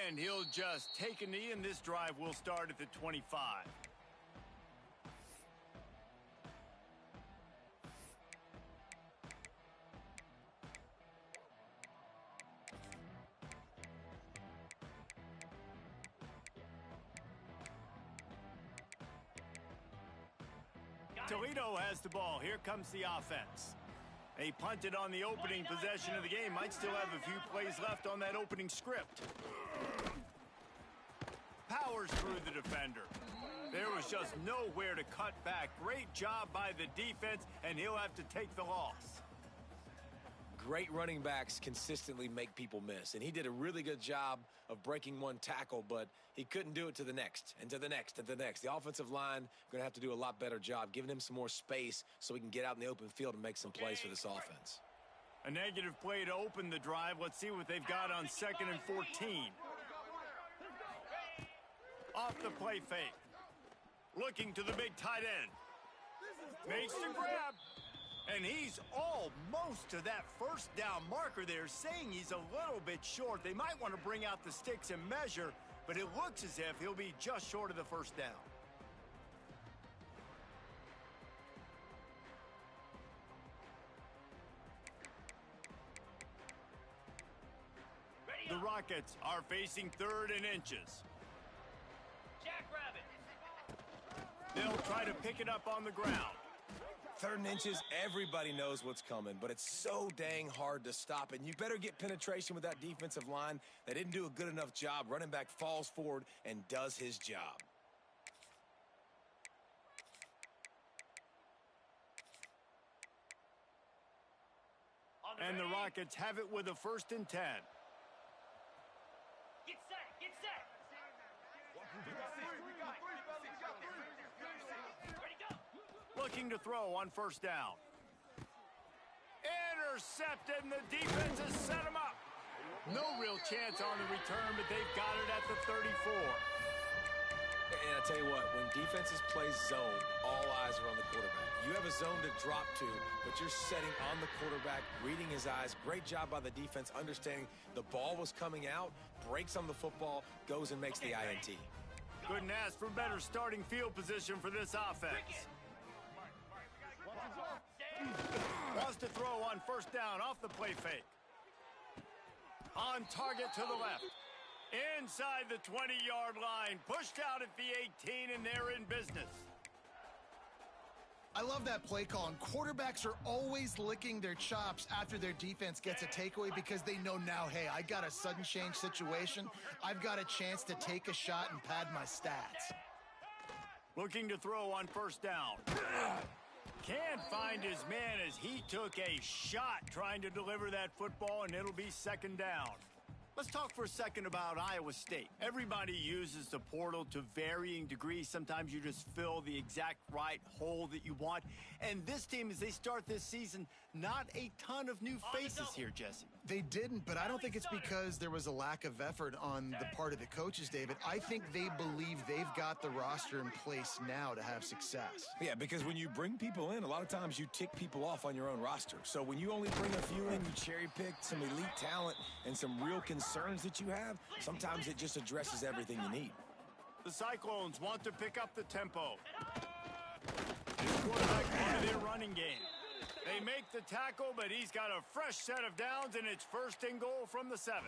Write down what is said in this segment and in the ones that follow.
And he'll just take a knee, and this drive will start at the 25. Toledo has the ball. Here comes the offense. They punted on the opening possession of the game. Might still have a few plays left on that opening script. Powers through the defender. There was just nowhere to cut back. Great job by the defense, and he'll have to take the loss. Great running backs consistently make people miss, and he did a really good job of breaking one tackle, but he couldn't do it to the next, and to the next, and to the next. The offensive line going to have to do a lot better job, giving him some more space so he can get out in the open field and make some plays for this offense. A negative play to open the drive. Let's see what they've got on 2nd and 14. Off the play fake. Looking to the big tight end. Makes the grab. And he's almost to that first down marker there, saying he's a little bit short. They might want to bring out the sticks and measure, but it looks as if he'll be just short of the first down. The Rockets are facing 3rd and inches. Jackrabbit. They'll try to pick it up on the ground. 3rd and inches, everybody knows what's coming, but it's so dang hard to stop. And you better get penetration with that defensive line. They didn't do a good enough job. Running back falls forward and does his job. And the Rockets have it with a 1st and 10. Get set, get set. Ready, go. Looking to throw on 1st down. Intercepted, and the defense has set him up. No real chance on the return, but they've got it at the 34. And I tell you what, when defenses play zone, all eyes are on the quarterback. You have a zone to drop to, but you're setting on the quarterback, reading his eyes. Great job by the defense, understanding the ball was coming out, breaks on the football, goes and makes the INT. Couldn't ask for better starting field position for this offense. Wants to throw on 1st down off the play fake. On target to the left. Inside the 20-yard line. Pushed out at the 18, and they're in business. I love that play call, and quarterbacks are always licking their chops after their defense gets a takeaway because they know now, hey, I got a sudden change situation. I've got a chance to take a shot and pad my stats. Looking to throw on 1st down. Can't find his man as he took a shot trying to deliver that football, and it'll be 2nd down. Let's talk for a second about Iowa State. Everybody uses the portal to varying degrees. Sometimes you just fill the exact right hole that you want. And this team, as they start this season, not a ton of new faces here, Jesse. They didn't, but I don't think it's because there was a lack of effort on the part of the coaches, David. I think they believe they've got the roster in place now to have success. Yeah, because when you bring people in, a lot of times you tick people off on your own roster. So when you only bring a few in, you cherry-pick some elite talent and some real concerns that you have, sometimes it just addresses everything you need. The Cyclones want to pick up the tempo. This quarterback wanted their running game. They make the tackle, but he's got a fresh set of downs, and it's 1st and goal from the 7.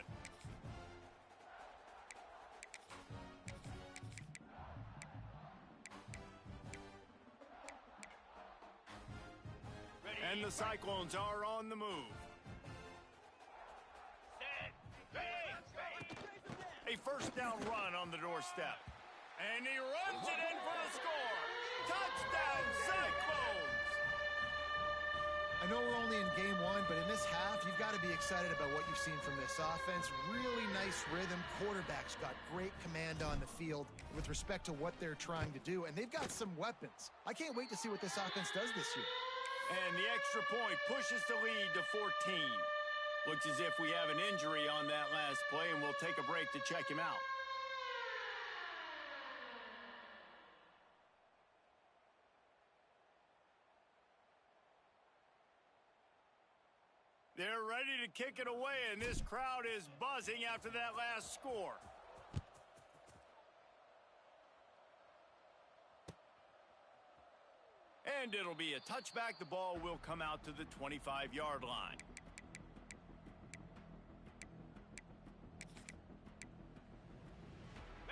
And the Cyclones are on the move. A 1st down run on the doorstep. And he runs it in for the score. Touchdown, Cyclones! I know we're only in game 1, but in this half, you've got to be excited about what you've seen from this offense. Really nice rhythm. Quarterback's got great command on the field with respect to what they're trying to do, and they've got some weapons. I can't wait to see what this offense does this year. And the extra point pushes the lead to 14. Looks as if we have an injury on that last play, and we'll take a break to check him out. They're ready to kick it away, and this crowd is buzzing after that last score. And it'll be a touchback. The ball will come out to the 25-yard line.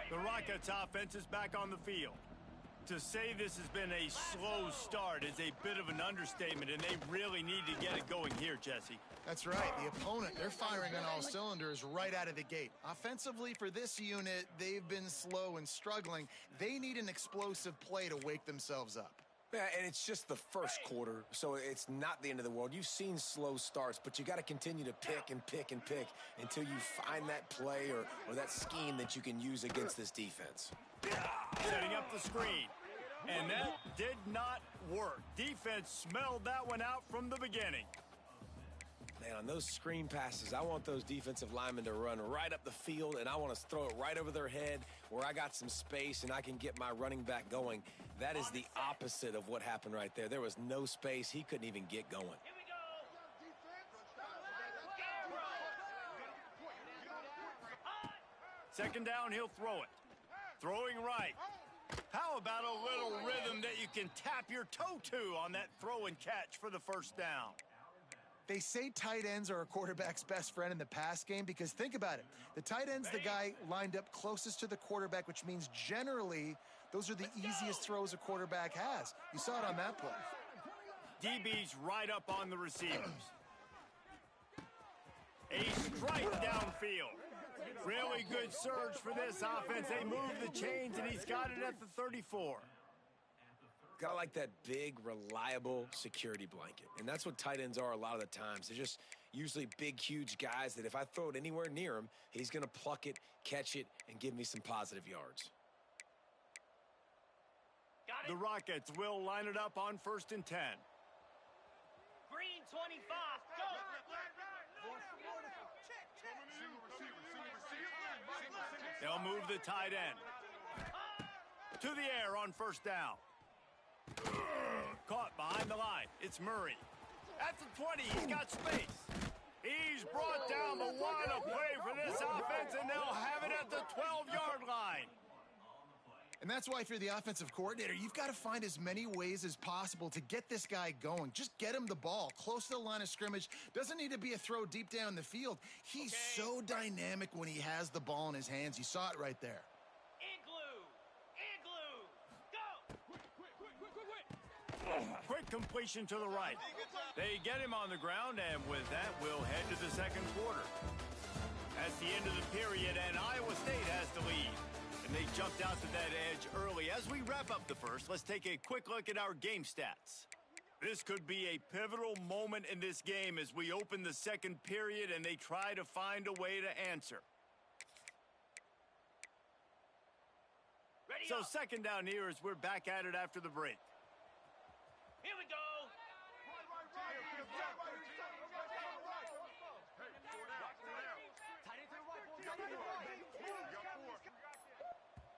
The Rockets offense is back on the field. To say this has been a slow start is a bit of an understatement, and they really need to get it going here, Jesse. That's right. The opponent, they're firing on all cylinders right out of the gate. Offensively, for this unit, they've been slow and struggling. They need an explosive play to wake themselves up. Yeah, and it's just the first quarter, so it's not the end of the world. You've seen slow starts, but you got to continue to pick and pick and pick until you find that play or that scheme that you can use against this defense. Setting up the screen. And that did not work. Defense smelled that one out from the beginning. Man, on those screen passes, I want those defensive linemen to run right up the field, and I want to throw it right over their head where I got some space and I can get my running back going. That is the opposite of what happened right there. There was no space. He couldn't even get going. Here we go. Second down, he'll throw it. Throwing right. How about a little rhythm that you can tap your toe to on that throw and catch for the first down? They say tight ends are a quarterback's best friend in the pass game because think about it. The tight end's the guy lined up closest to the quarterback, which means generally those are the easiest throws a quarterback has. You saw it on that play. DB's right up on the receivers. A strike downfield. Really good surge for this offense. They move the chains, and he's got it at the 34. Kind of like that big, reliable security blanket. And that's what tight ends are a lot of the times. They're just usually big, huge guys that if I throw it anywhere near him, he's going to pluck it, catch it, and give me some positive yards. Got it. The Rockets will line it up on 1st and 10. Green 25. Go. They'll move the tight end. To the air on 1st down. Caught behind the line. It's Murray. At the 20, he's got space. He's brought down the line of play for this offense, and they'll have it at the 12-yard line. And that's why if you're the offensive coordinator, you've got to find as many ways as possible to get this guy going. Just get him the ball close to the line of scrimmage. Doesn't need to be a throw deep down the field. He's so dynamic when he has the ball in his hands. You saw it right there. Quick completion to the right. They get him on the ground, and with that, we'll head to the second quarter. That's the end of the period, and Iowa State has the lead. And they jumped out to that edge early. As we wrap up the first, let's take a quick look at our game stats. This could be a pivotal moment in this game as we open the second period and they try to find a way to answer. Ready So up. second down here as we're back at it after the break. Here we go.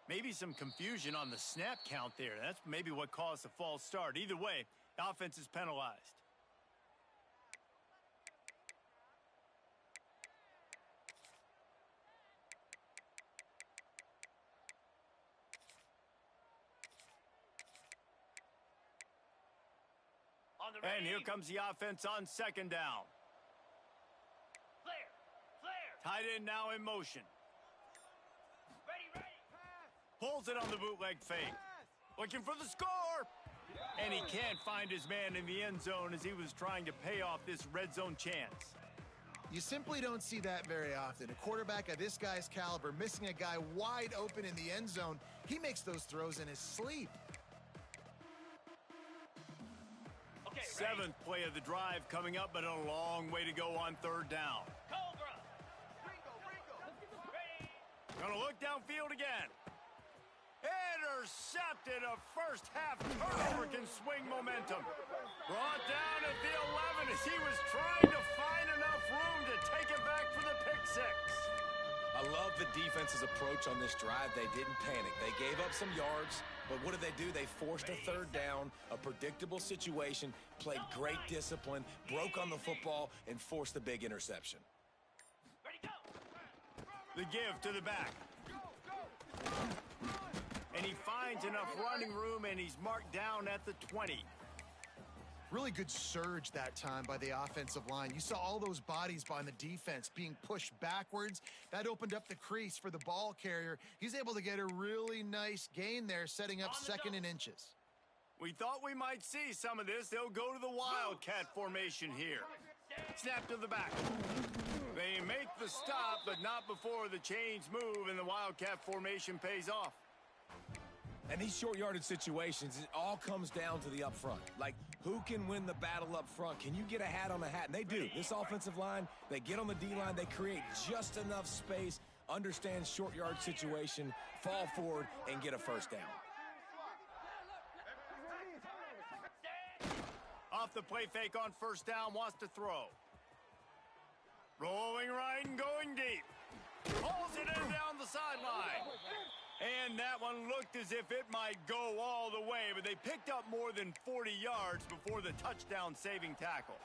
Maybe some confusion on the snap count there. That's maybe what caused the false start. Either way, the offense is penalized. On the And ready. here comes the offense on second down. Flare. Tight end now in motion. Ready. Pulls it on the bootleg fake. Looking for the score. And he can't find his man in the end zone as he was trying to pay off this red zone chance. You simply don't see that very often. A quarterback of this guy's caliber missing a guy wide open in the end zone. He makes those throws in his sleep. Okay, Seventh play of the drive coming up, but a long way to go on third down. Cobra. Ready. Gonna look downfield again. Intercepted. A first half turnover can swing momentum. Brought down at the 11 as he was trying to find enough room to take it back for the pick six. I love the defense's approach on this drive. They didn't panic. They gave up some yards, but what did they do? They forced a third down, a predictable situation, played great discipline, broke on the football, and forced the big interception. Ready, go. The give to the back. And he finds enough running room, and he's marked down at the 20. Really good surge that time by the offensive line. You saw all those bodies behind the defense being pushed backwards. That opened up the crease for the ball carrier. He's able to get a really nice gain there, setting up second and inches. We thought we might see some of this. They'll go to the Wildcat formation here. Snap to the back. They make the stop, but not before the chains move and the Wildcat formation pays off. And these short yardage situations, it all comes down to the up front. Like, who can win the battle up front? Can you get a hat on a hat? And they do. This offensive line, they get on the D-line, they create just enough space, understand short yard situation, fall forward, and get a first down. Off the play fake on first down, wants to throw. Rolling right and going deep. Pulls it in down the sideline. And that one looked as if it might go all the way, but they picked up more than 40 yards before the touchdown-saving tackle.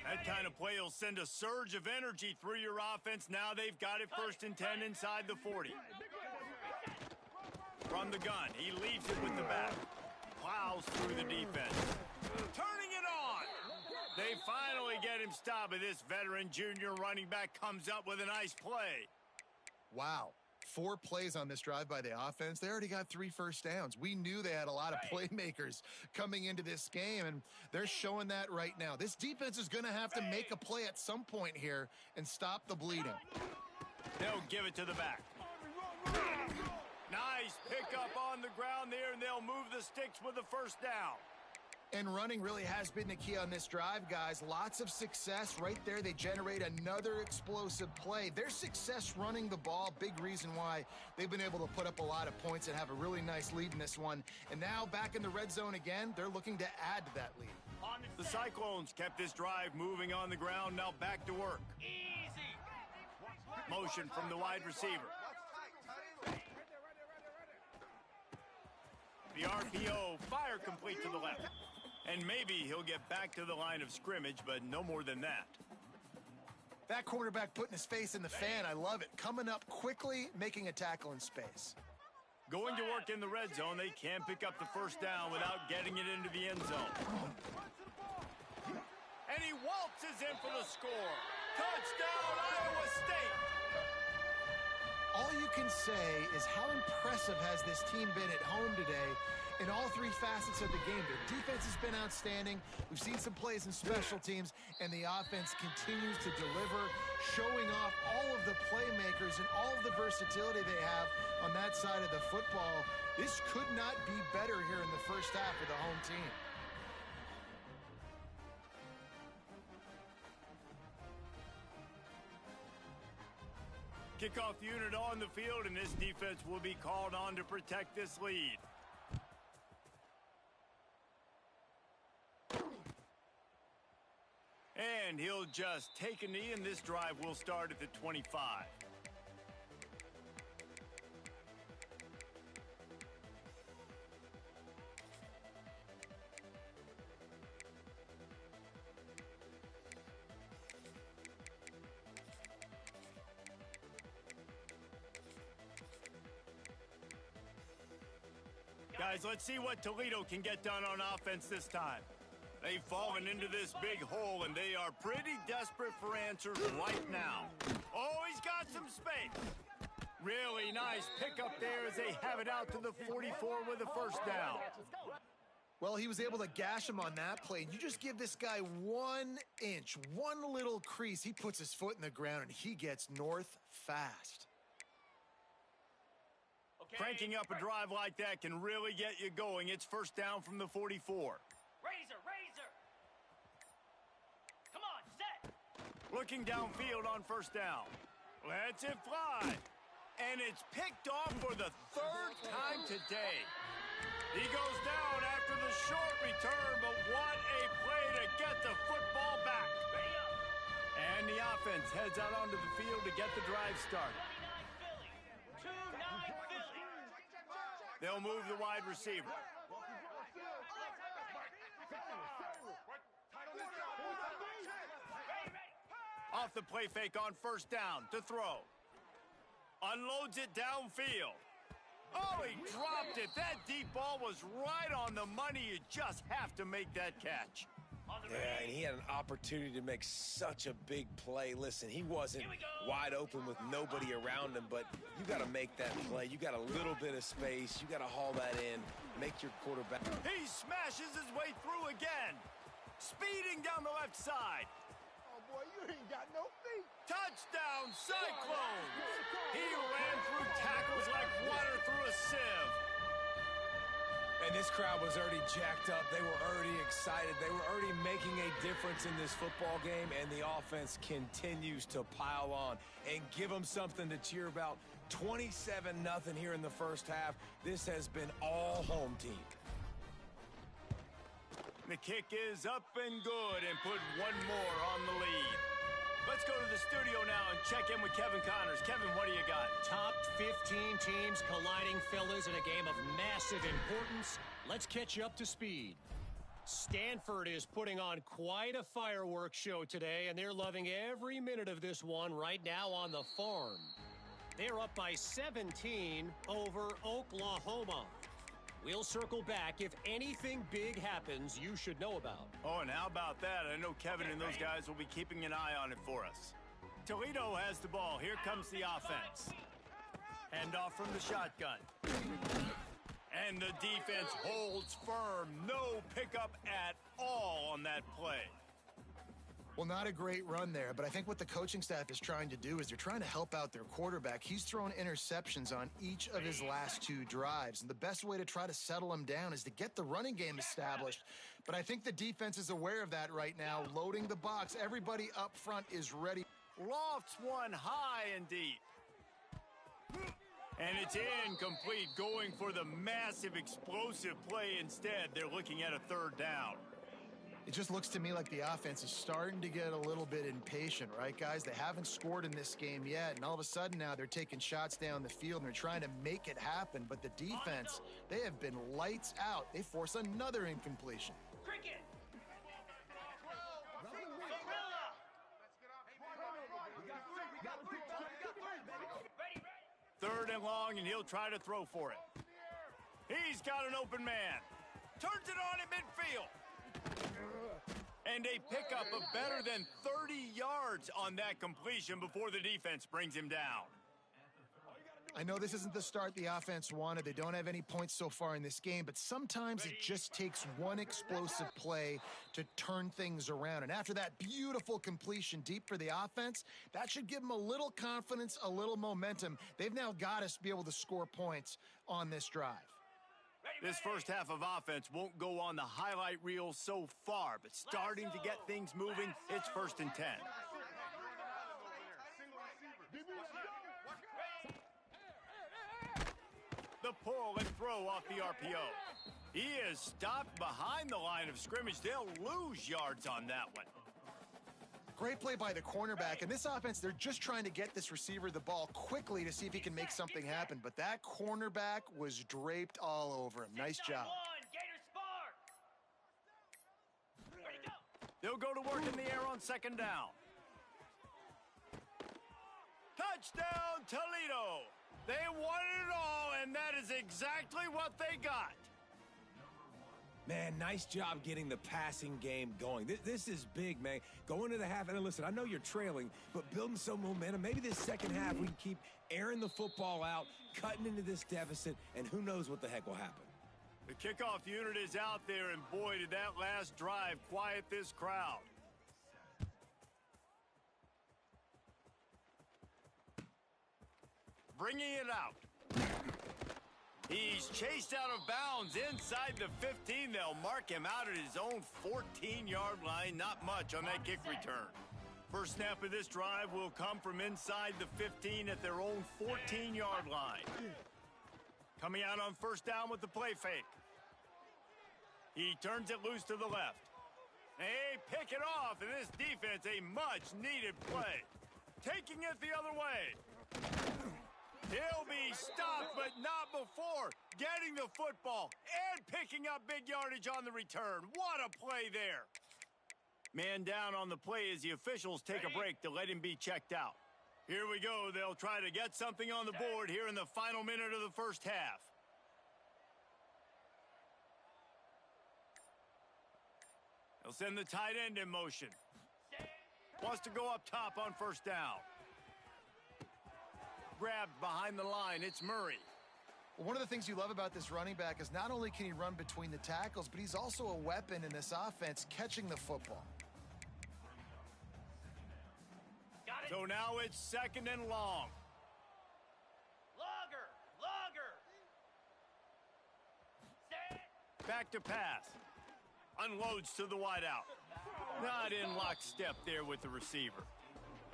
That kind of play will send a surge of energy through your offense. Now they've got it 1st and 10 inside the 40. From the gun, he leaves it with the back. Plows through the defense. Turning it on! They finally get him stopped, but this veteran junior running back comes up with a nice play. Wow. 4 plays on this drive by the offense. They already got 3 first downs. We knew they had a lot of playmakers coming into this game, and they're showing that right now. This defense is going to have to make a play at some point here and stop the bleeding. They'll give it to the back. Nice pickup on the ground there, and they'll move the sticks with the first down. And running really has been the key on this drive, guys. Lots of success right there. They generate another explosive play. Their success running the ball, big reason why they've been able to put up a lot of points and have a really nice lead in this one. And now back in the red zone again, they're looking to add to that lead. The Cyclones kept this drive moving on the ground. Now back to work. Easy. Motion from the wide receiver. The RPO, fire complete to the left. And maybe he'll get back to the line of scrimmage, but no more than that. That quarterback putting his face in the fan, I love it. Coming up quickly, making a tackle in space. Going to work in the red zone, they can't pick up the first down without getting it into the end zone. And he waltzes in for the score. Touchdown, Iowa State! All you can say is how impressive has this team been at home today in all 3 facets of the game. Their defense has been outstanding. We've seen some plays in special teams, and the offense continues to deliver, showing off all of the playmakers and all of the versatility they have on that side of the football. This could not be better here in the first half of the home team. Kickoff unit on the field, and this defense will be called on to protect this lead. And he'll just take a knee, and this drive will start at the 25. Guys, let's see what Toledo can get done on offense this time. They've fallen into this big hole, and they are pretty desperate for answers right now. Oh, he's got some space. Really nice pickup there as they have it out to the 44 with a first down. Well, he was able to gash him on that play. You just give this guy 1 inch, one little crease. He puts his foot in the ground, and he gets north fast. Cranking up a drive like that can really get you going. It's first down from the 44. Razor. Come on, set. Looking downfield on first down. Lets it fly. And it's picked off for the 3rd time today. He goes down after the short return, but what a play to get the football back. And the offense heads out onto the field to get the drive started. 29 Philly. 2-9 Philly. They'll move the wide receiver. Off the play fake on first down to throw. Unloads it downfield. Oh, he dropped it. That deep ball was right on the money. You just have to make that catch. Yeah, and he had an opportunity to make such a big play. Listen, he wasn't wide open with nobody around him, but you got to make that play. You got a little bit of space. You got to haul that in, make your quarterback. He smashes his way through again. Speeding down the left side. Oh, boy, you ain't got no feet. Touchdown, Cyclone! He ran through tackles like water through a sieve. And this crowd was already jacked up. They were already excited. They were already making a difference in this football game, and the offense continues to pile on and give them something to cheer about. 27-0 here in the first half. This has been all home team. The kick is up and good and put one more on the lead. Let's go to the studio now and check in with Kevin Connors. Kevin, what do you got? Top 15 teams colliding, fellas, in a game of massive importance. Let's catch you up to speed. Stanford is putting on quite a fireworks show today, and they're loving every minute of this one right now on the farm. They're up by 17 over Oklahoma. We'll circle back if anything big happens you should know about. Oh, and how about that? I know Kevin and those guys will be keeping an eye on it for us. Toledo has the ball. Here comes the offense. Handoff from the shotgun. And the defense holds firm. No pickup at all on that play. Well, not a great run there, but I think what the coaching staff is trying to do is they're trying to help out their quarterback. He's thrown interceptions on each of his last two drives, and the best way to try to settle him down is to get the running game established. But I think the defense is aware of that right now, loading the box. Everybody up front is ready. Lofts one high and deep. And it's incomplete, going for the massive explosive play instead. They're looking at a third down. It just looks to me like the offense is starting to get a little bit impatient, right, guys? They haven't scored in this game yet, and all of a sudden now they're taking shots down the field and they're trying to make it happen. But the defense, they have been lights out. They force another incompletion. Cricket. Third and long, and he'll try to throw for it. He's got an open man. Turns it on at midfield. And a pickup of better than 30 yards on that completion before the defense brings him down. I know this isn't the start the offense wanted. They don't have any points so far in this game, but sometimes it just takes one explosive play to turn things around. And after that beautiful completion deep for the offense, that should give them a little confidence, a little momentum. They've now got us to be able to score points on this drive. This first half of offense won't go on the highlight reel so far, but starting to get things moving, it's 1st and 10. The pull and throw off the RPO. He is stopped behind the line of scrimmage. They'll lose yards on that one. Great play by the cornerback. And this offense, they're just trying to get this receiver the ball quickly to see if he can make something happen. But that cornerback was draped all over him. Nice job. Gator spark. Ready, go. They'll go to work in the air on 2nd down. Touchdown, Toledo. They wanted it all, and that is exactly what they got. Man, nice job getting the passing game going. This is big, man. Going to the half, and listen, I know you're trailing, but building some momentum. Maybe this second half we can keep airing the football out, cutting into this deficit, and who knows what the heck will happen. The kickoff unit is out there, and boy, did that last drive quiet this crowd. Bringing it out. He's chased out of bounds inside the 15. They'll mark him out at his own 14-yard line. Not much on that kick return. First snap of this drive will come from inside the 15 at their own 14-yard line. Coming out on 1st down with the play fake. He turns it loose to the left. They pick it off, and this defense, a much-needed play. Taking it the other way. He'll be stopped, but not before getting the football and picking up big yardage on the return. What a play there. Man down on the play as the officials take a break to let him be checked out. Here we go. They'll try to get something on the board here in the final minute of the first half. They'll send the tight end in motion. Wants to go up top on first down. Grabbed behind the line. It's Murray. Well, one of the things you love about this running back is not only can he run between the tackles, but he's also a weapon in this offense catching the football. So now it's second and long. Logger. Back to pass. Unloads to the wideout. Not in lockstep there with the receiver.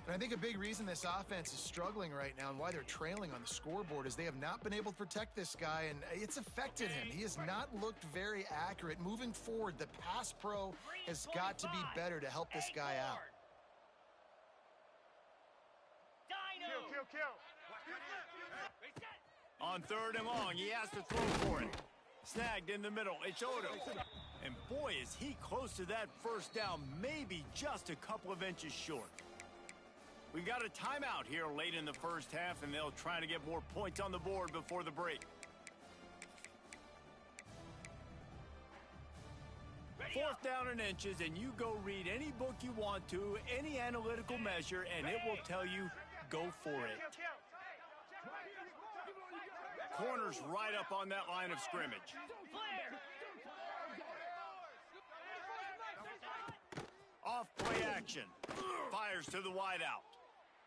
And I think a big reason this offense is struggling right now and why they're trailing on the scoreboard is they have not been able to protect this guy, and it's affected him. He has not looked very accurate. Moving forward, the pass pro has got to be better to help this guy out. Kill. On third and long, he has to throw for it. Snagged in the middle, it's Odo. And boy, is he close to that first down, maybe just a couple of inches short. We've got a timeout here late in the first half, and they'll try to get more points on the board before the break. Fourth down and inches, and you go read any book you want to, any analytical measure, and it will tell you, go for it. Corner's right up on that line of scrimmage. Off play action. Fires to the wideout.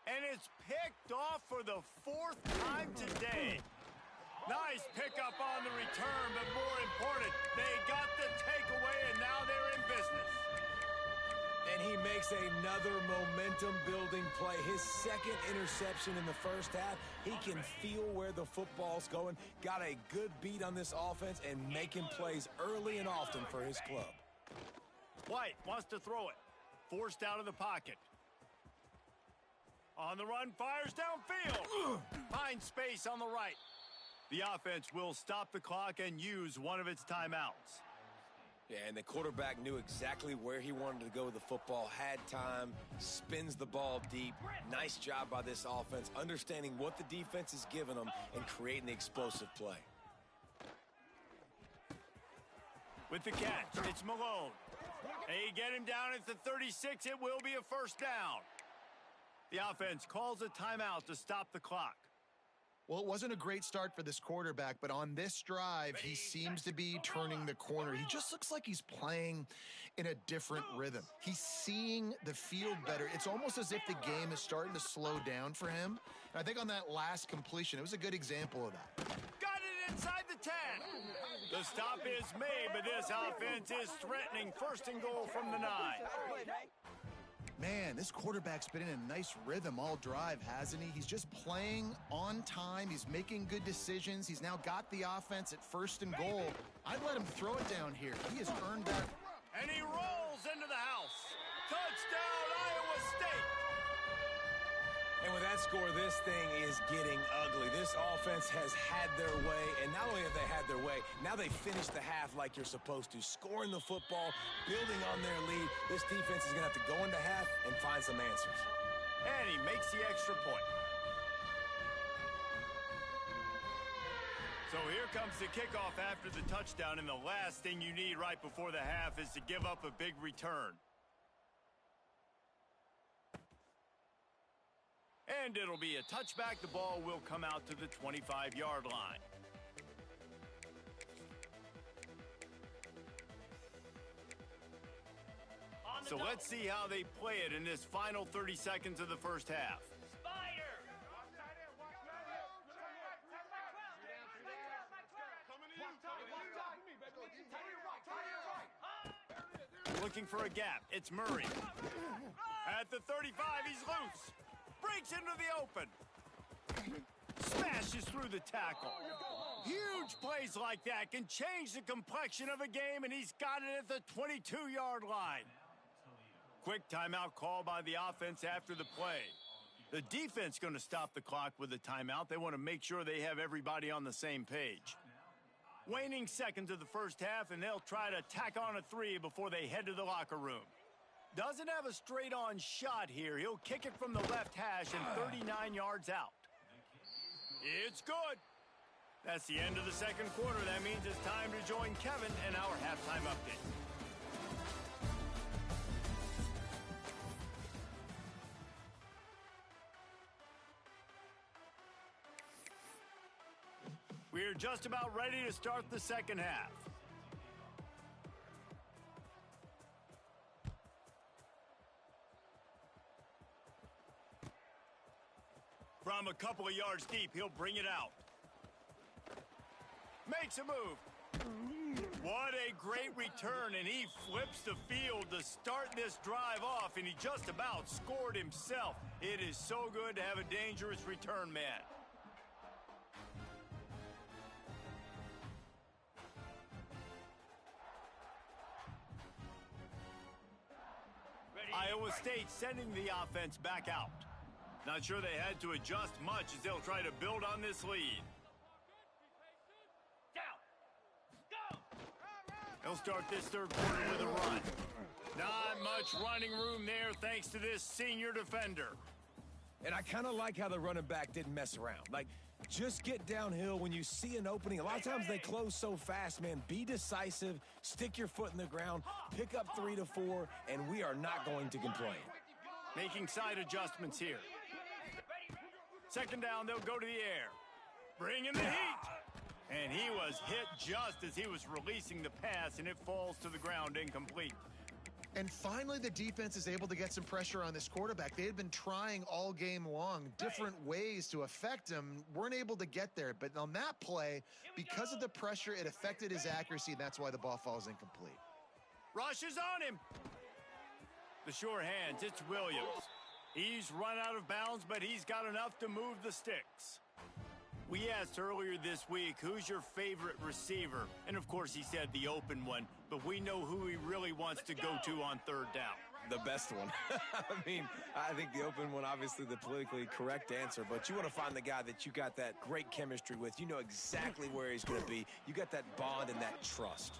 And it's picked off for the fourth time today. Nice pickup on the return, but more important, they got the takeaway, and now they're in business. And he makes another momentum-building play. His second interception in the first half. He can feel where the football's going. Got a good beat on this offense and making plays early and often for his club. White wants to throw it. Forced out of the pocket. On the run, fires downfield. Finds space on the right. The offense will stop the clock and use one of its timeouts. Yeah, and the quarterback knew exactly where he wanted to go with the football, had time, spins the ball deep. Nice job by this offense, understanding what the defense is giving them and creating the explosive play. With the catch, it's Malone. They get him down at the 36. It will be a first down. The offense calls a timeout to stop the clock. Well, it wasn't a great start for this quarterback, but on this drive, he seems to be turning the corner. He just looks like he's playing in a different rhythm. He's seeing the field better. It's almost as if the game is starting to slow down for him. And I think on that last completion, it was a good example of that. Got it inside the 10. The stop is made, but this offense is threatening first and goal from the 9. Man, this quarterback's been in a nice rhythm all drive, hasn't he? He's just playing on time. He's making good decisions. He's now got the offense at first and goal. I'd let him throw it down here. He has earned that. And he rolls into the house. Touchdown, Iowa State. And with that score, this thing is getting ugly. This offense has had their way, and not only have they had their way, now they finish the half like you're supposed to, scoring the football, building on their lead. This defense is going to have to go into half and find some answers. And he makes the extra point. So here comes the kickoff after the touchdown, and the last thing you need right before the half is to give up a big return. And it'll be a touchback. The ball will come out to the 25-yard line. So let's see how they play it in this final 30 seconds of the first half. Looking for a gap. It's Murray. At the 35, he's loose. Breaks into the open. Smashes through the tackle. Huge plays like that can change the complexion of a game, and he's got it at the 22-yard line. Quick timeout call by the offense after the play. The defense going to stop the clock with a timeout. They want to make sure they have everybody on the same page. Waning seconds of the first half, and they'll try to tack on a three before they head to the locker room. Doesn't have a straight-on shot here. He'll kick it from the left hash and 39 yards out. It's good. That's the end of the second quarter. That means it's time to join Kevin and our halftime update. We're just about ready to start the second half. From a couple of yards deep, he'll bring it out. Makes a move. What a great return, and he flips the field to start this drive off, and he just about scored himself. It is so good to have a dangerous return man. Iowa State sending the offense back out. Not sure they had to adjust much as they'll try to build on this lead. They'll start this third quarter with a run. Not much running room there thanks to this senior defender. And I kind of like how the running back didn't mess around. Like, just get downhill when you see an opening. A lot of times they close so fast, man. Be decisive, stick your foot in the ground, pick up 3 to 4, and we are not going to complain. Making side adjustments here. Second down, they'll go to the air. Bring in the heat. And he was hit just as he was releasing the pass, and it falls to the ground incomplete. And finally, the defense is able to get some pressure on this quarterback. They had been trying all game long, different ways to affect him, weren't able to get there. But on that play, because of the pressure, it affected his accuracy, and that's why the ball falls incomplete. Rush is on him. The sure hands, it's Williams. He's run out of bounds, but he's got enough to move the sticks. We asked earlier this week, who's your favorite receiver? And, of course, he said the open one, but we know who he really wants to go to on third down. The best one. I mean, I think the open one, obviously the politically correct answer, but you want to find the guy that you got that great chemistry with. You know exactly where he's going to be. You got that bond and that trust.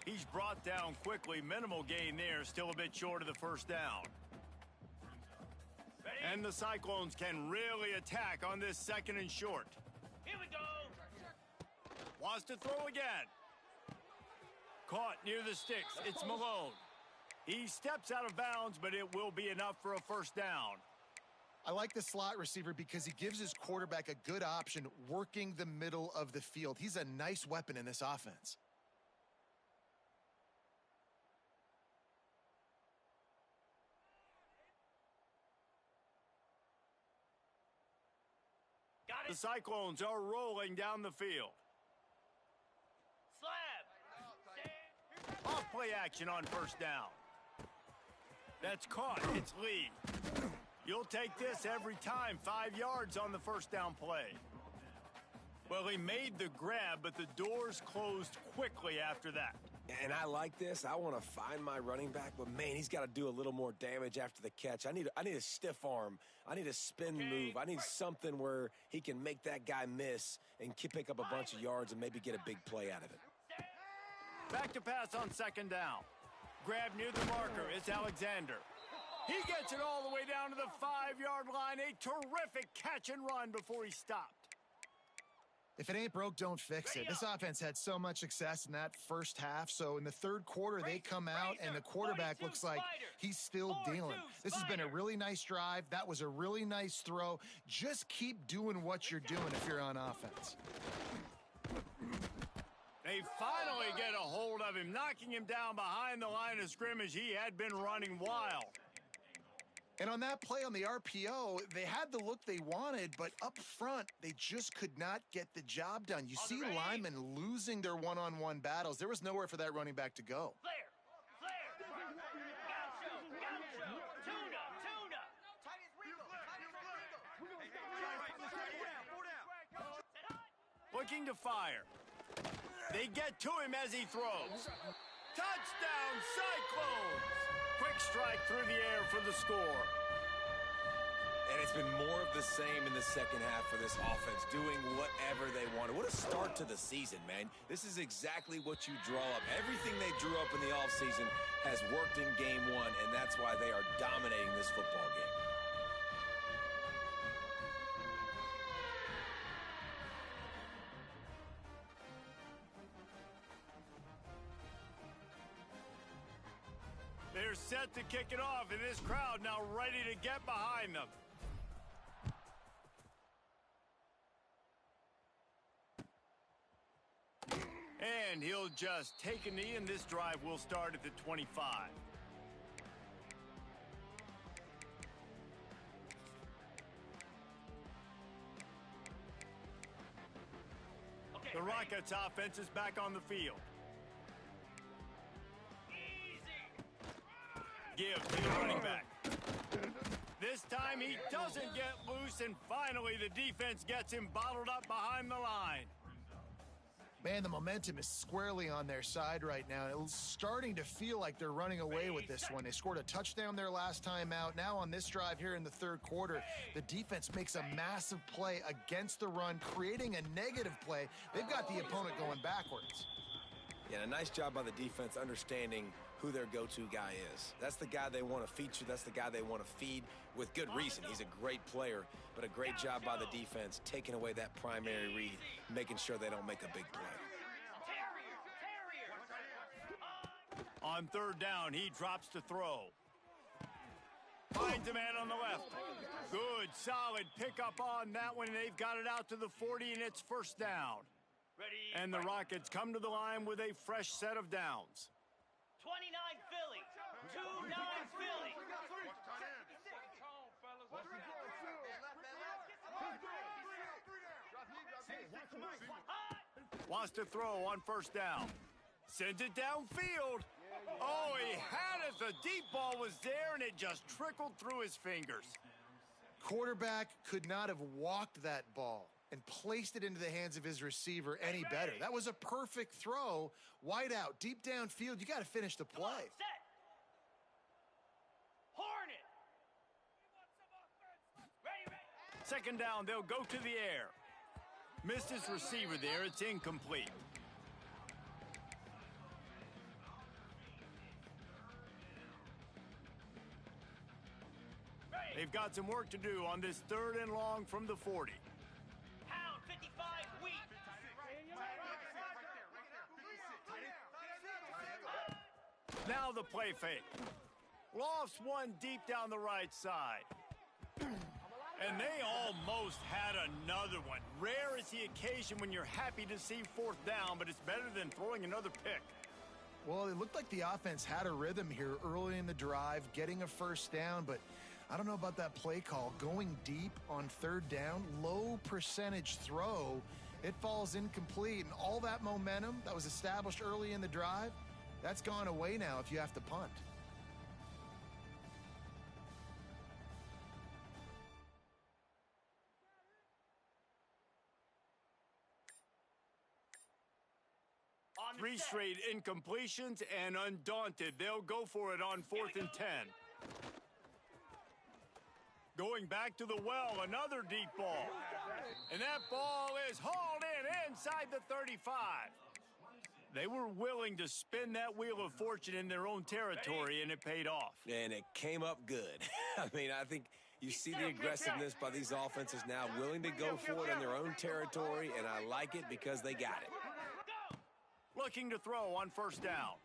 He's brought down quickly. Minimal gain there, still a bit short of the first down. And the Cyclones can really attack on this second and short. Here we go. Wants to throw again. Caught near the sticks. It's Malone. He steps out of bounds, but it will be enough for a first down. I like the slot receiver because he gives his quarterback a good option working the middle of the field. He's a nice weapon in this offense. The Cyclones are rolling down the field. Slab. Off play action on first down. That's caught. It's Lee. You'll take this every time. 5 yards on the first down play. Well, he made the grab, but the doors closed quickly after that. And I like this. I want to find my running back, but, man, he's got to do a little more damage after the catch. I need a stiff arm. I need a spin move. I need something where he can make that guy miss and pick up a bunch of yards and maybe get a big play out of it. Back to pass on second down. Grab near the marker. It's Alexander. He gets it all the way down to the 5-yard line. A terrific catch and run before he stopped. If it ain't broke, don't fix it. This offense had so much success in that first half, so in the third quarter, they come out, and the quarterback looks like he's still dealing. This has been a really nice drive. That was a really nice throw. Just keep doing what you're doing if you're on offense. They finally get a hold of him, knocking him down behind the line of scrimmage. He had been running wild. And on that play on the RPO, they had the look they wanted, but up front, they just could not get the job done. You see linemen losing their one-on-one battles. There was nowhere for that running back to go. Flare. Gaucho. Tune up. Looking to fire. They get to him as he throws. Touchdown, Cyclones! Quick strike through the air for the score. And it's been more of the same in the second half for this offense, doing whatever they wanted. What a start to the season, man. This is exactly what you draw up. Everything they drew up in the offseason has worked in game one, and that's why they are dominating this football game. They're set to kick it off, and this crowd now ready to get behind them. And he'll just take a knee, and this drive will start at the 25. Okay, The ready. Rockets offense is back on the field. Give to the running back. This time he doesn't get loose, and finally the defense gets him bottled up behind the line. Man, the momentum is squarely on their side right now. It's starting to feel like they're running away with this one. They scored a touchdown their last time out. Now on this drive here in the third quarter, the defense makes a massive play against the run, creating a negative play. They've got the opponent going backwards. Yeah, a nice job by the defense understanding who their go-to guy is. That's the guy they want to feature. That's the guy they want to feed with good reason. He's a great player, but a great job by the defense taking away that primary read, making sure they don't make a big play. On third down, he drops to throw. Finds a man on the left. Good, solid pickup on that one. They've got it out to the 40, and it's first down. Ready. And the Rockets come to the line with a fresh set of downs. 29 Philly. 2-9 Philly. Wants to throw on first down. Sends it downfield. Oh, he had it. The deep ball was there, and it just trickled through his fingers. Quarterback could not have walked that ball and placed it into the hands of his receiver any better. That was a perfect throw. Wide out, deep downfield. You got to finish the play. Set. Hornet. Ready. Second down, they'll go to the air. Missed his receiver there. It's incomplete. They've got some work to do on this third and long from the 40. Pound 55 wheat. Now the play fake. Lofts one deep down the right side. And they almost had another one. Rare is the occasion when you're happy to see fourth down, but it's better than throwing another pick. Well, it looked like the offense had a rhythm here early in the drive, getting a first down, but I don't know about that play call. Going deep on third down, low percentage throw, it falls incomplete, and all that momentum that was established early in the drive, that's gone away now if you have to punt. On the 3 set. straight incompletions, and undaunted, they'll go for it on 4th and 10. Going back to the well, another deep ball. And that ball is hauled in inside the 35. They were willing to spin that wheel of fortune in their own territory, and it paid off. And it came up good. I mean, I think you see the aggressiveness by these offenses now, willing to go for it in their own territory, and I like it because they got it. Looking to throw on first down.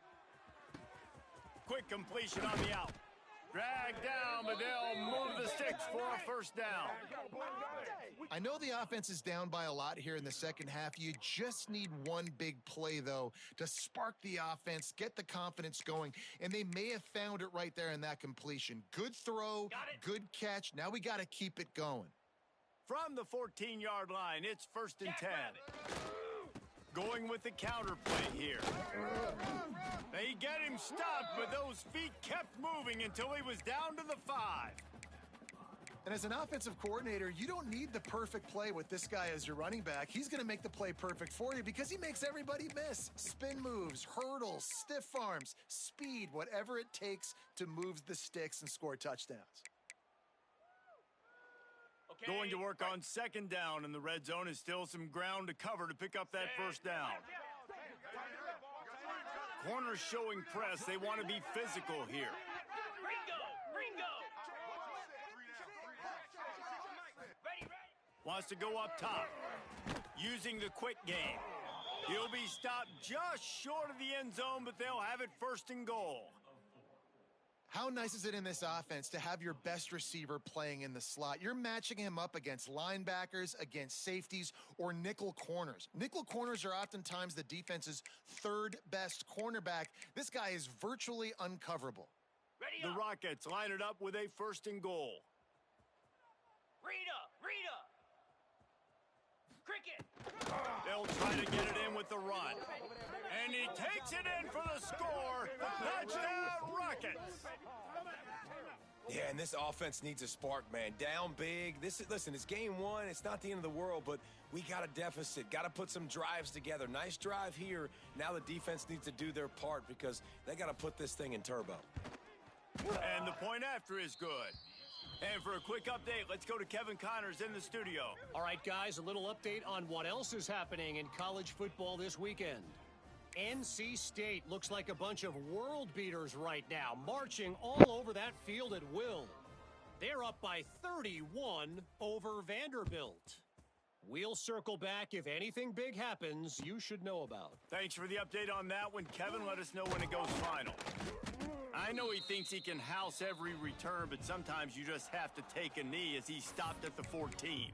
Quick completion on the out. Drag down, but they'll move the sticks for a first down. I know the offense is down by a lot here in the second half. You just need one big play, though, to spark the offense, get the confidence going, and they may have found it right there in that completion. Good throw, good catch. Now we got to keep it going. From the 14-yard line, it's first and 10. Going with the counter play here. They get him stopped, but those feet kept moving until he was down to the 5. And as an offensive coordinator, you don't need the perfect play with this guy as your running back. He's going to make the play perfect for you because he makes everybody miss. Spin moves, hurdles, stiff arms, speed, whatever it takes to move the sticks and score touchdowns. Okay. Going to work on second down, and the red zone is still some ground to cover to pick up that first down. Corners showing press. They want to be physical here. Ringo! Ready! Wants to go up top. Using the quick game. He'll be stopped just short of the end zone, but they'll have it first and goal. How nice is it in this offense to have your best receiver playing in the slot? You're matching him up against linebackers, against safeties, or nickel corners. Nickel corners are oftentimes the defense's third best cornerback. This guy is virtually uncoverable. Ready The up! Rockets line it up with a first and goal. Rita! Cricket! They'll try to get it in with the run. And he takes it in for the score. Touchdown, Rockets! Yeah, and this offense needs a spark, man. Down big. Listen, it's game one. It's not the end of the world, but we got a deficit. Got to put some drives together. Nice drive here. Now the defense needs to do their part because they got to put this thing in turbo. And the point after is good. And for a quick update, let's go to Kevin Connors in the studio. All right, guys, a little update on what else is happening in college football this weekend. NC State looks like a bunch of world beaters right now, marching all over that field at will. They're up by 31 over Vanderbilt. We'll circle back if anything big happens you should know about. Thanks for the update on that one, Kevin. Let us know when it goes final. I know he thinks he can house every return, but sometimes you just have to take a knee as he stopped at the 14.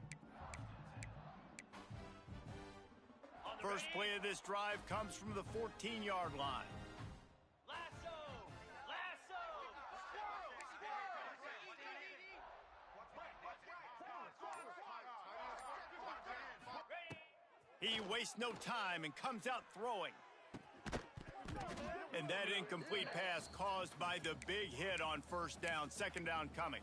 First play of this drive comes from the 14-yard line. Lasso! He wastes no time and comes out throwing. And that incomplete pass caused by the big hit on first down. Second down coming.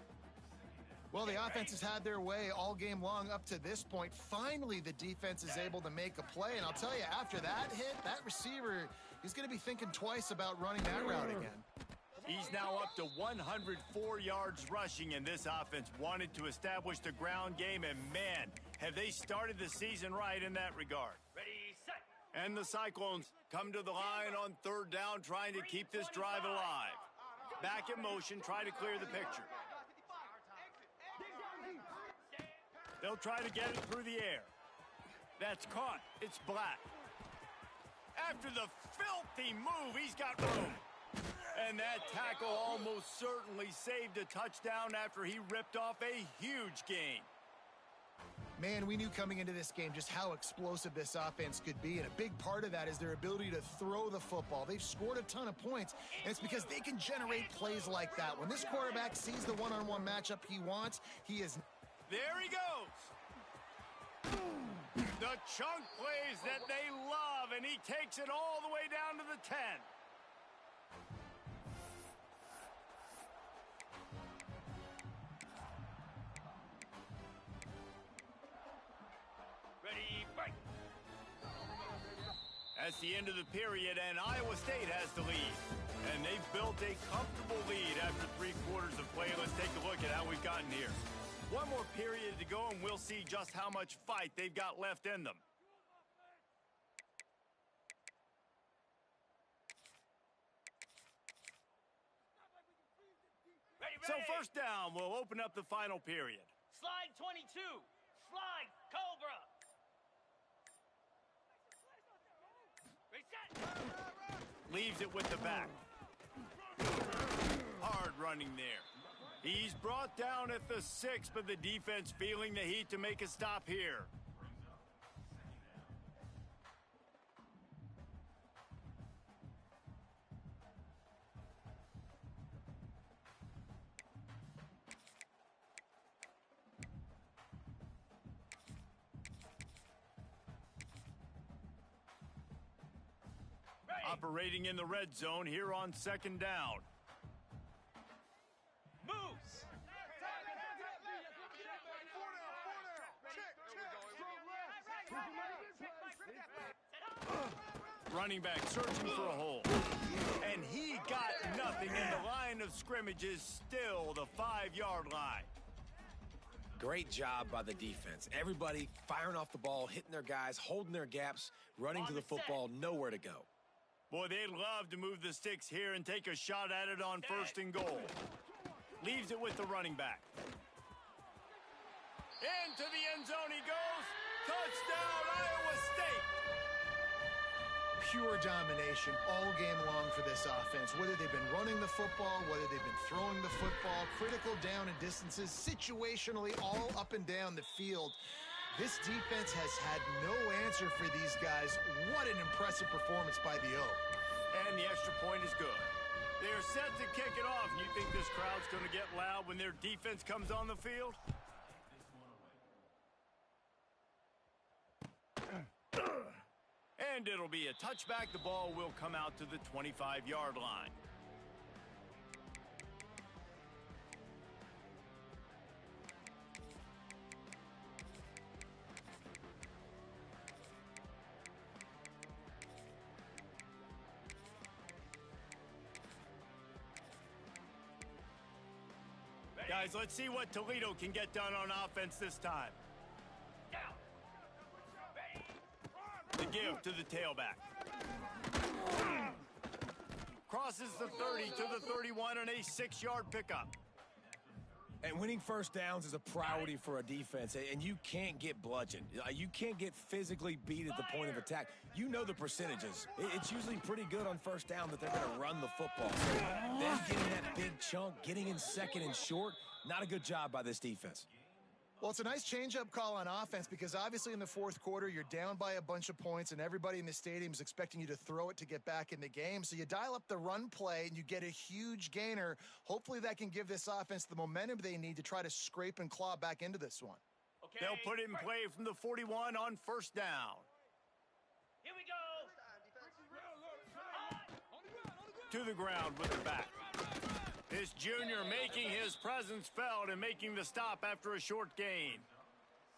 Well, the offense has had their way all game long up to this point. Finally, the defense is able to make a play. And I'll tell you, after that hit, that receiver, he's going to be thinking twice about running that route again. He's now up to 104 yards rushing, and this offense wanted to establish the ground game. And, man, have they started the season right in that regard. Ready, set! And the Cyclones come to the line on third down, trying to keep this drive alive. Back in motion, trying to clear the picture. They'll try to get it through the air. That's caught. It's Black. After the filthy move, he's got room. And that tackle almost certainly saved a touchdown after he ripped off a huge gain. Man, we knew coming into this game just how explosive this offense could be, and a big part of that is their ability to throw the football. They've scored a ton of points, and it's because they can generate plays like that. When this quarterback sees the one-on-one matchup he wants, he is... There he goes. The chunk plays that they love, and he takes it all the way down to the 10. Ready, break! That's the end of the period, and Iowa State has the lead. And they've built a comfortable lead after 3 quarters of play. Let's take a look at how we've gotten here. One more period to go, and we'll see just how much fight they've got left in them. Ready! So first down, we'll open up the final period. Slide 22! Slide, Cobra! Reset! Leaves it with the back. Hard running there. He's brought down at the 6, but the defense feeling the heat to make a stop here. Operating in the red zone here on second down. Moves! Running back searching for a hole. And he got nothing, and the line of scrimmage is still the 5-yard line. Great job by the defense. Everybody firing off the ball, hitting their guys, holding their gaps, running to the football, nowhere to go. Boy, they'd love to move the sticks here and take a shot at it on 1st and goal. Leaves it with the running back. Into the end zone he goes. Touchdown, Iowa State. Pure domination all game long for this offense. Whether they've been running the football, whether they've been throwing the football, critical down and distances, situationally all up and down the field. This defense has had no answer for these guys. What an impressive performance by the Oak. And the extra point is good. They're set to kick it off. And you think this crowd's going to get loud when their defense comes on the field? And it'll be a touchback. The ball will come out to the 25-yard line. Guys, let's see what Toledo can get done on offense this time. The give to the tailback. Crosses the 30 to the 31 on a 6-yard pickup. And winning first downs is a priority for a defense, and you can't get bludgeoned. You can't get physically beat at the point of attack. You know the percentages. It's usually pretty good on first down that they're going to run the football. So them getting that big chunk, getting in second and short, not a good job by this defense. Well, it's a nice change-up call on offense because obviously in the fourth quarter, you're down by a bunch of points and everybody in the stadium is expecting you to throw it to get back in the game. So you dial up the run play and you get a huge gainer. Hopefully that can give this offense the momentum they need to try to scrape and claw back into this one. Okay. They'll put it in play from the 41 on 1st down. Here we go. To the ground with the back. This junior making his presence felt and making the stop after a short gain.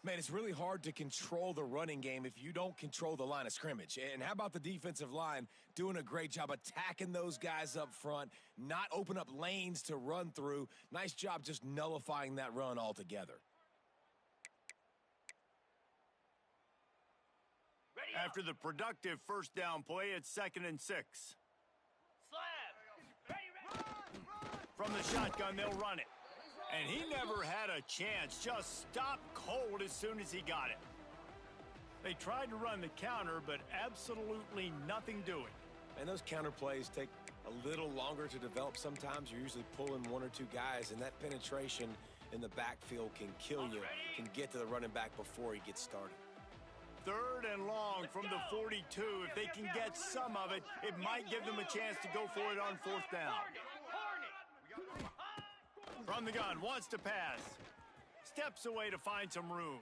Man, it's really hard to control the running game if you don't control the line of scrimmage. And how about the defensive line doing a great job attacking those guys up front, not open up lanes to run through. Nice job just nullifying that run altogether. Ready After the productive 1st down play, it's 2nd and 6. Slab. Ready. From the shotgun, they'll run it. And he never had a chance. Just stopped cold as soon as he got it. They tried to run the counter, but absolutely nothing doing. And those counter plays take a little longer to develop sometimes. You're usually pulling 1 or 2 guys, and that penetration in the backfield can kill you, can get to the running back before he gets started. 3rd and long from the 42. If they can get some of it, it might give them a chance to go for it on 4th down. From the gun, wants to pass. Steps away to find some room.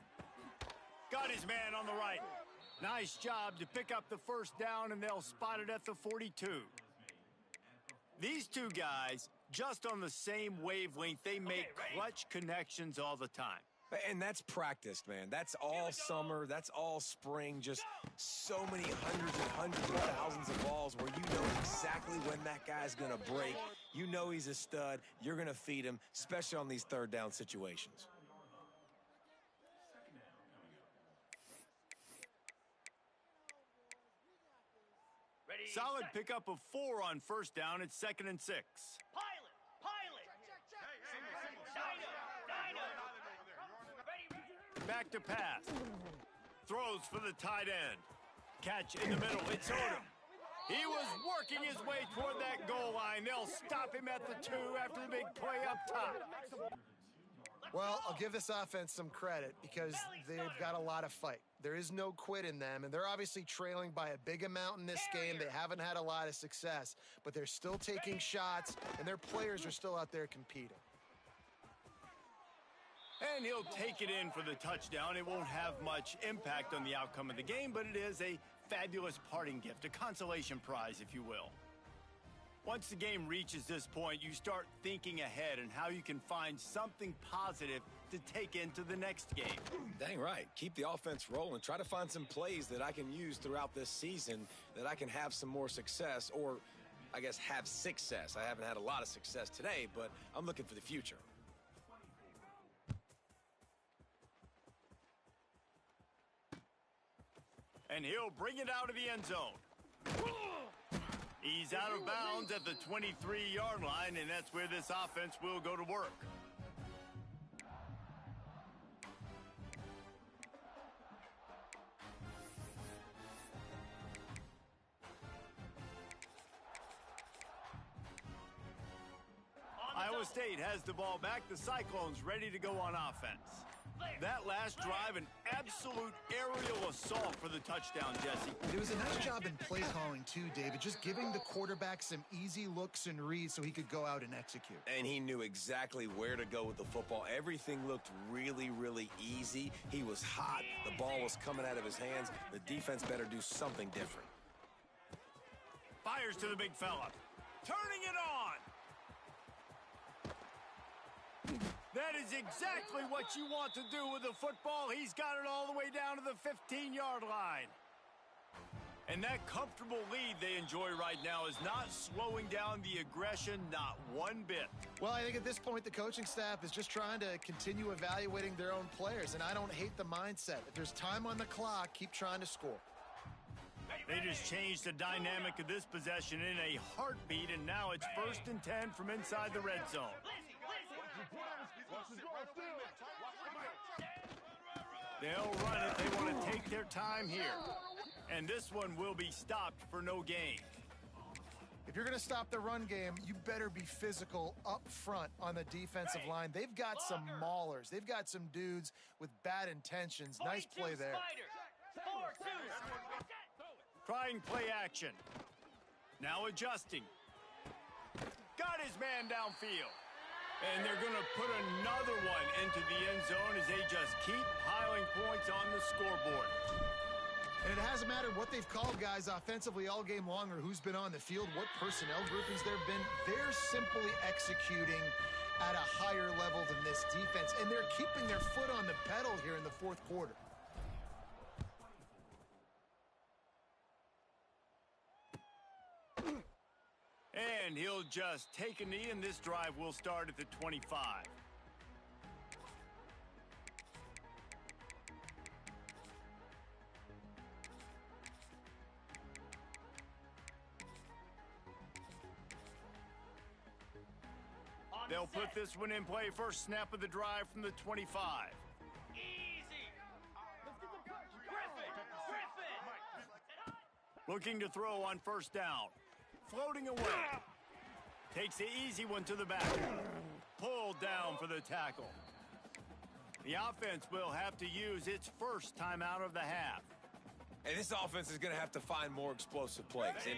Got his man on the right. Nice job to pick up the 1st down, and they'll spot it at the 42. These two guys, just on the same wavelength, they make clutch connections all the time. And that's practiced, man. That's all summer. That's all spring. Just so many hundreds of thousands of balls where you know exactly when that guy's going to break. You know he's a stud. You're going to feed him, especially on these 3rd down situations. Ready. Solid pickup of 4 on 1st down. It's 2nd and 6. Pilot. Dino. Back to pass. Throws for the tight end. Catch in the middle. It's Odom. He was working his way toward that goal line. They'll stop him at the 2 after the big play up top. Well, I'll give this offense some credit because they've got a lot of fight. There is no quit in them, and they're obviously trailing by a big amount in this game. They haven't had a lot of success, but they're still taking shots, and their players are still out there competing. And he'll take it in for the touchdown. It won't have much impact on the outcome of the game, but it is a fabulous parting gift, a consolation prize, if you will. Once the game reaches this point, you start thinking ahead and how you can find something positive to take into the next game. Dang right. Keep the offense rolling. Try to find some plays that I can use throughout this season that I can have some more success, or I guess have success. I haven't had a lot of success today, but I'm looking for the future. And he'll bring it out of the end zone. He's out of bounds at the 23-yard line, and that's where this offense will go to work. Iowa State has the ball back. The Cyclones ready to go on offense. That last drive, an absolute aerial assault for the touchdown, Jesse. It was a nice job in play calling, too, David, just giving the quarterback some easy looks and reads so he could go out and execute. And he knew exactly where to go with the football. Everything looked really, really easy. He was hot. The ball was coming out of his hands. The defense better do something different. Fires to the big fella. Turning it on. That is exactly what you want to do with the football. He's got it all the way down to the 15-yard line. And that comfortable lead they enjoy right now is not slowing down the aggression, not one bit. Well, I think at this point, the coaching staff is just trying to continue evaluating their own players, and I don't hate the mindset. If there's time on the clock, keep trying to score. They just changed the dynamic of this possession in a heartbeat, and now it's 1st and 10 from inside the red zone. They'll run it. They want to take their time here. And this one will be stopped for no gain. If you're going to stop the run game, you better be physical up front on the defensive line. They've got some maulers. They've got some dudes with bad intentions. Nice play there. Trying play action. Now adjusting. Got his man downfield. And they're going to put another one into the end zone as they just keep piling points on the scoreboard. And it hasn't mattered what they've called guys offensively all game long or who's been on the field, what personnel groupings there have been. They're simply executing at a higher level than this defense, and they're keeping their foot on the pedal here in the fourth quarter. And he'll just take a knee, and this drive will start at the 25. They'll put this one in play. First snap of the drive from the 25. Easy. Griffin. Looking to throw on 1st down. Floating away. Takes the easy one to the back. Pulled down for the tackle. The offense will have to use its first timeout of the half. And this offense is going to have to find more explosive plays. And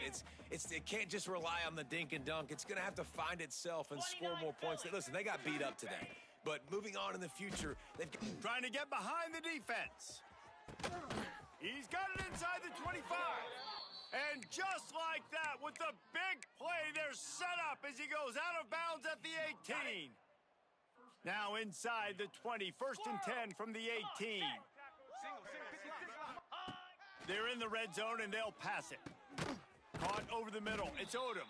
it can't just rely on the dink and dunk. It's going to have to find itself and score more points. Listen, they got beat up today. But moving on in the future, they've trying to get behind the defense. He's got it inside the 25. And just like that, with the big play, they're set up as he goes out of bounds at the 18. Now inside the 20, 1st and 10 from the 18. They're in the red zone, and they'll pass it. Caught over the middle. It's Odom.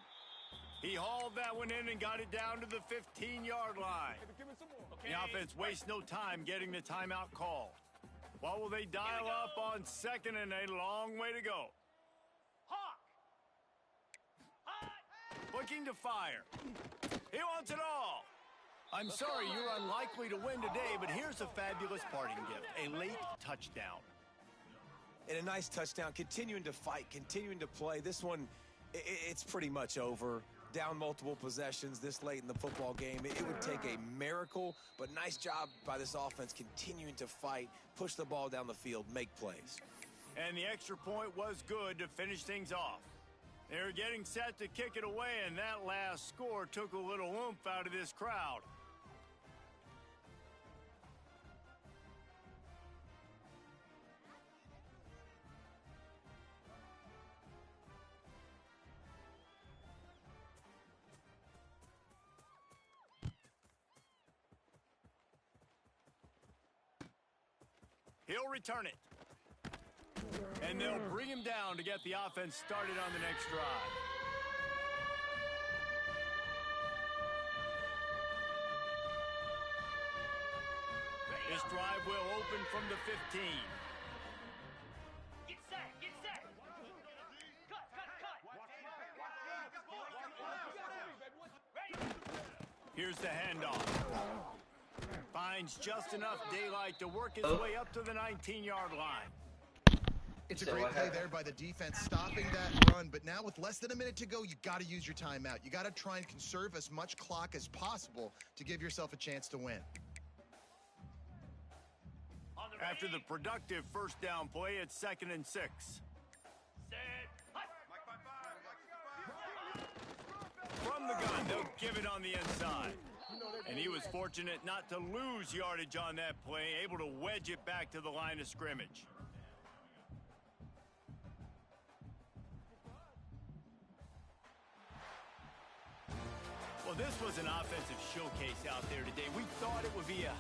He hauled that one in and got it down to the 15-yard line. The offense wastes no time getting the timeout call. What will they dial up on 2nd and a long way to go? Looking to fire. He wants it all. I'm sorry, you're unlikely to win today, but here's a fabulous parting gift. A late touchdown. And a nice touchdown, continuing to fight, continuing to play. This one, it's pretty much over. Down multiple possessions this late in the football game. It would take a miracle, but nice job by this offense continuing to fight, push the ball down the field, make plays. And the extra point was good to finish things off. They're getting set to kick it away, and that last score took a little oomph out of this crowd. He'll return it. And they'll bring him down to get the offense started on the next drive. This drive will open from the 15. Get set. Here's the handoff. Finds just enough daylight to work his way up to the 19-yard line. It's a great play there by the defense, stopping that run. But now with less than a minute to go, you got to use your timeout. You got to try and conserve as much clock as possible to give yourself a chance to win. After the productive first down play, it's 2nd and 6. From the gun, they'll give it on the inside. And he was fortunate not to lose yardage on that play, able to wedge it back to the line of scrimmage. Well, this was an offensive showcase out there today. We thought it would be a